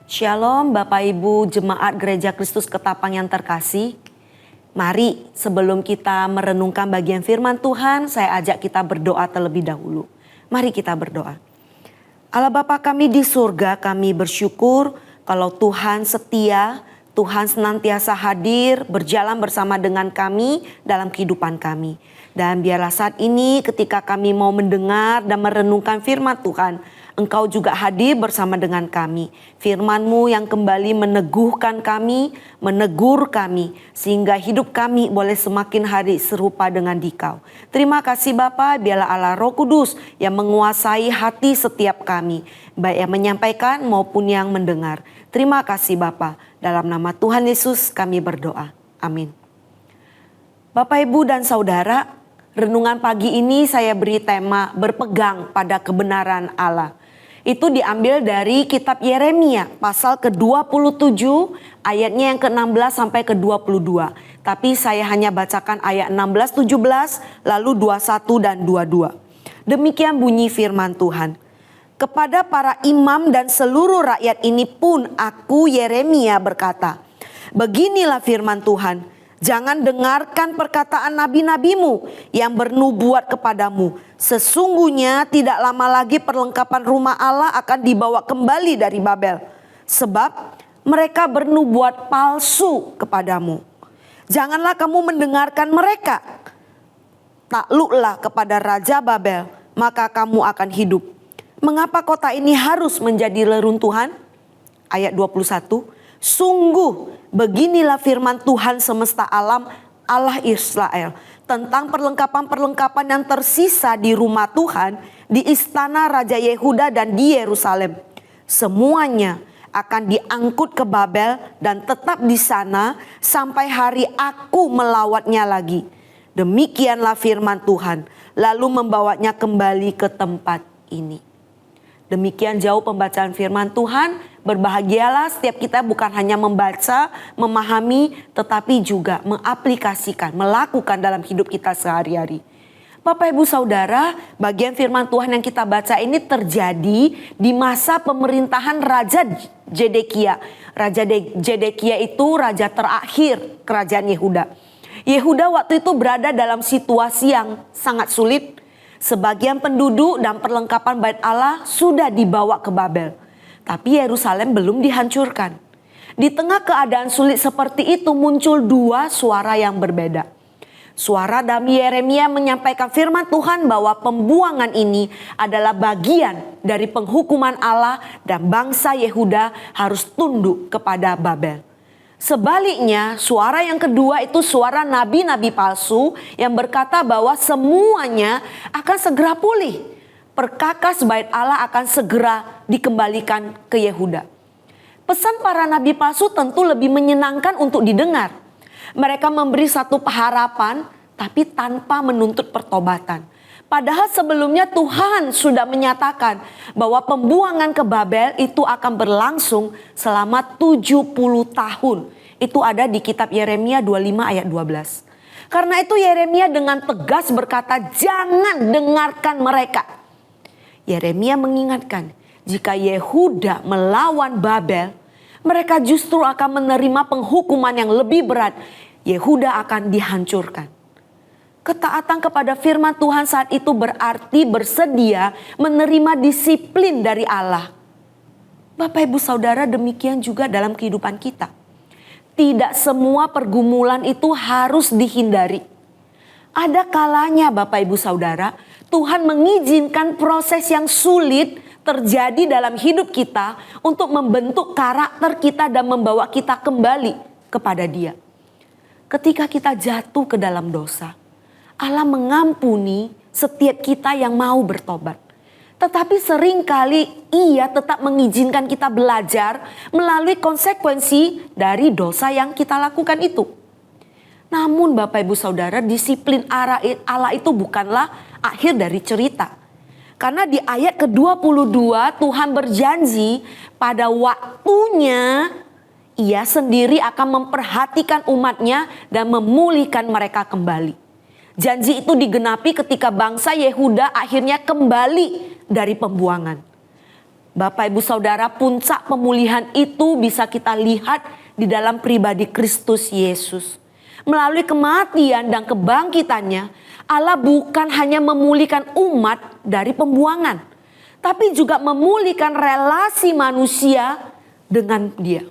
Shalom Bapak Ibu Jemaat Gereja Kristus Ketapang yang terkasih. Mari sebelum kita merenungkan bagian firman Tuhan, saya ajak kita berdoa terlebih dahulu. Mari kita berdoa. Allah Bapa kami di surga, kami bersyukur kalau Tuhan setia, Tuhan senantiasa hadir, berjalan bersama dengan kami dalam kehidupan kami. Dan biarlah saat ini ketika kami mau mendengar dan merenungkan firman Tuhan, Engkau juga hadir bersama dengan kami. Firman-Mu yang kembali meneguhkan kami, menegur kami, sehingga hidup kami boleh semakin hari serupa dengan Dikau. Terima kasih Bapa, biarlah Allah Roh Kudus yang menguasai hati setiap kami, baik yang menyampaikan maupun yang mendengar. Terima kasih Bapa, dalam nama Tuhan Yesus kami berdoa. Amin. Bapak, Ibu, dan Saudara, renungan pagi ini saya beri tema berpegang pada kebenaran Allah. Itu diambil dari kitab Yeremia pasal ke-27 ayatnya yang ke-16 sampai ke-22. Tapi saya hanya bacakan ayat 16, 17 lalu 21 dan 22. Demikian bunyi firman Tuhan. Kepada para imam dan seluruh rakyat ini pun aku Yeremia berkata, beginilah firman Tuhan. Jangan dengarkan perkataan nabi-nabimu yang bernubuat kepadamu. Sesungguhnya tidak lama lagi perlengkapan rumah Allah akan dibawa kembali dari Babel. Sebab mereka bernubuat palsu kepadamu. Janganlah kamu mendengarkan mereka. Takluklah kepada Raja Babel, maka kamu akan hidup. Mengapa kota ini harus menjadi reruntuhan? Ayat 21. Sungguh beginilah firman Tuhan semesta alam, Allah Israel, tentang perlengkapan-perlengkapan yang tersisa di rumah Tuhan, di istana Raja Yehuda dan di Yerusalem. Semuanya akan diangkut ke Babel dan tetap di sana sampai hari aku melawatnya lagi. Demikianlah firman Tuhan, lalu membawanya kembali ke tempat ini. Demikian jauh pembacaan firman Tuhan. Berbahagialah setiap kita bukan hanya membaca, memahami, tetapi juga mengaplikasikan, melakukan dalam hidup kita sehari-hari. Bapak, Ibu, Saudara, bagian firman Tuhan yang kita baca ini terjadi di masa pemerintahan Raja Zedekia. Raja Zedekia itu raja terakhir kerajaan Yehuda. Yehuda waktu itu berada dalam situasi yang sangat sulit. Sebagian penduduk dan perlengkapan bait Allah sudah dibawa ke Babel. Tapi Yerusalem belum dihancurkan. Di tengah keadaan sulit seperti itu muncul dua suara yang berbeda. Suara dari Yeremia menyampaikan firman Tuhan bahwa pembuangan ini adalah bagian dari penghukuman Allah dan bangsa Yehuda harus tunduk kepada Babel. Sebaliknya suara yang kedua itu suara nabi-nabi palsu yang berkata bahwa semuanya akan segera pulih. Perkakas bait Allah akan segera dikembalikan ke Yehuda. Pesan para nabi palsu tentu lebih menyenangkan untuk didengar. Mereka memberi satu harapan tapi tanpa menuntut pertobatan. Padahal sebelumnya Tuhan sudah menyatakan bahwa pembuangan ke Babel itu akan berlangsung selama 70 tahun. Itu ada di kitab Yeremia 25 ayat 12. Karena itu Yeremia dengan tegas berkata, jangan dengarkan mereka. Yeremia mengingatkan, jika Yehuda melawan Babel, mereka justru akan menerima penghukuman yang lebih berat. Yehuda akan dihancurkan. Ketaatan kepada firman Tuhan saat itu berarti bersedia menerima disiplin dari Allah. Bapak, Ibu, Saudara, demikian juga dalam kehidupan kita. Tidak semua pergumulan itu harus dihindari. Ada kalanya Bapak, Ibu, Saudara, Tuhan mengizinkan proses yang sulit terjadi dalam hidup kita untuk membentuk karakter kita dan membawa kita kembali kepada Dia. Ketika kita jatuh ke dalam dosa, Allah mengampuni setiap kita yang mau bertobat. Tetapi seringkali Ia tetap mengizinkan kita belajar melalui konsekuensi dari dosa yang kita lakukan itu. Namun Bapak, Ibu, Saudara, disiplin Allah itu bukanlah akhir dari cerita. Karena di ayat ke-22 Tuhan berjanji pada waktunya Ia sendiri akan memperhatikan umatnya dan memulihkan mereka kembali. Janji itu digenapi ketika bangsa Yehuda akhirnya kembali dari pembuangan. Bapak Ibu Saudara, puncak pemulihan itu bisa kita lihat di dalam pribadi Kristus Yesus. Melalui kematian dan kebangkitannya, Allah bukan hanya memulihkan umat dari pembuangan, tapi juga memulihkan relasi manusia dengan Dia.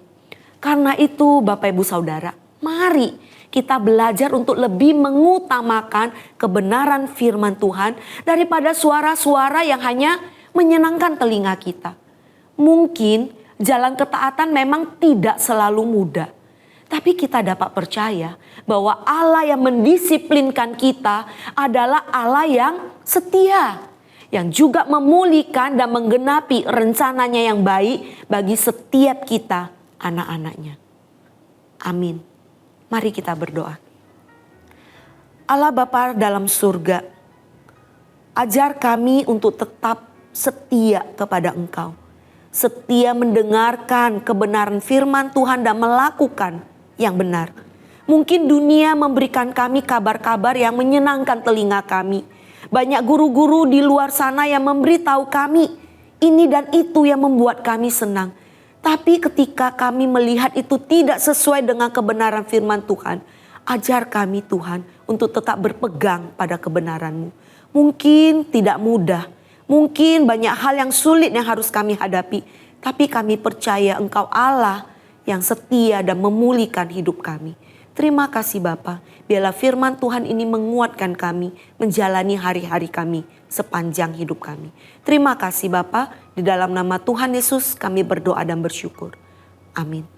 Karena itu Bapak Ibu Saudara, mari kita belajar untuk lebih mengutamakan kebenaran firman Tuhan daripada suara-suara yang hanya menyenangkan telinga kita. Mungkin jalan ketaatan memang tidak selalu mudah. Tapi kita dapat percaya bahwa Allah yang mendisiplinkan kita adalah Allah yang setia. Yang juga memulihkan dan menggenapi rencananya yang baik bagi setiap kita, anak-anaknya. Amin. Mari kita berdoa. Allah Bapa dalam surga, ajar kami untuk tetap setia kepada Engkau. Setia mendengarkan kebenaran firman Tuhan dan melakukan yang benar. Mungkin dunia memberikan kami kabar-kabar yang menyenangkan telinga kami. Banyak guru-guru di luar sana yang memberitahu kami ini dan itu yang membuat kami senang. Tapi ketika kami melihat itu tidak sesuai dengan kebenaran firman Tuhan, ajar kami Tuhan untuk tetap berpegang pada kebenaran-Mu. Mungkin tidak mudah, mungkin banyak hal yang sulit yang harus kami hadapi. Tapi kami percaya Engkau Allah yang setia dan memulihkan hidup kami. Terima kasih Bapa, biarlah firman Tuhan ini menguatkan kami menjalani hari-hari kami sepanjang hidup kami. Terima kasih Bapa, di dalam nama Tuhan Yesus kami berdoa dan bersyukur. Amin.